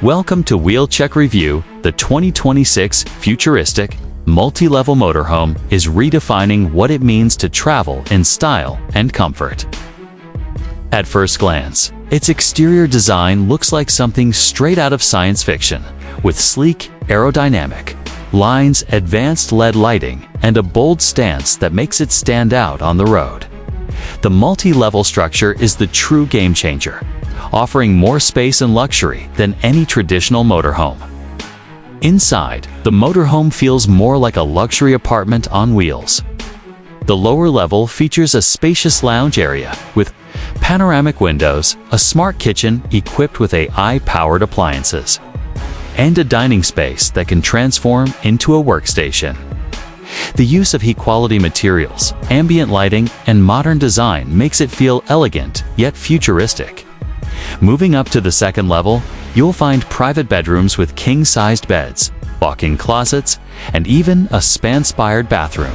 Welcome to Wheel Check Review. The 2026 Futuristic Multi-Level Motorhome is redefining what it means to travel in style and comfort. At first glance, its exterior design looks like something straight out of science fiction, with sleek, aerodynamic lines, advanced LED lighting, and a bold stance that makes it stand out on the road. The multi-level structure is the true game changer, offering more space and luxury than any traditional motorhome. Inside, the motorhome feels more like a luxury apartment on wheels. The lower level features a spacious lounge area with panoramic windows, a smart kitchen equipped with AI-powered appliances, and a dining space that can transform into a workstation. The use of high-quality materials, ambient lighting, and modern design makes it feel elegant yet futuristic. Moving up to the second level, you'll find private bedrooms with king-sized beds, walk-in closets, and even a spa-inspired bathroom.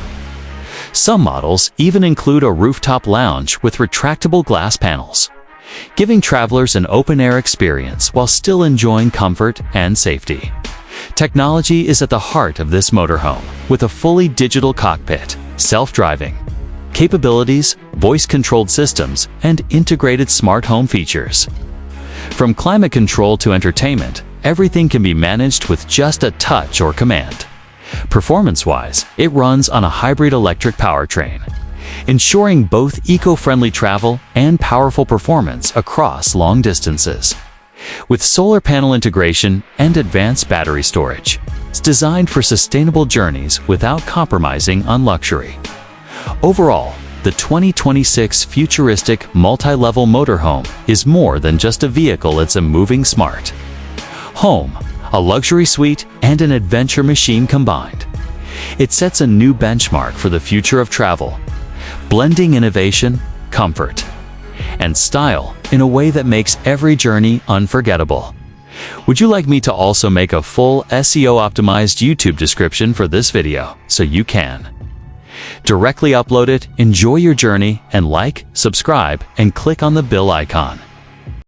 Some models even include a rooftop lounge with retractable glass panels, giving travelers an open-air experience while still enjoying comfort and safety. Technology is at the heart of this motorhome, with a fully digital cockpit, self-driving capabilities, voice-controlled systems, and integrated smart home features. From climate control to entertainment, everything can be managed with just a touch or command. Performance-wise, it runs on a hybrid electric powertrain, ensuring both eco-friendly travel and powerful performance across long distances. With solar panel integration and advanced battery storage, it's designed for sustainable journeys without compromising on luxury. Overall, the 2026 Futuristic Multi-Level Motorhome is more than just a vehicle, it's a moving smart home, a luxury suite, and an adventure machine combined. It sets a new benchmark for the future of travel, blending innovation, comfort, and style in a way that makes every journey unforgettable. Would you like me to also make a full SEO-optimized YouTube description for this video so you can directly upload it, enjoy your journey, and like, subscribe, and click on the bell icon.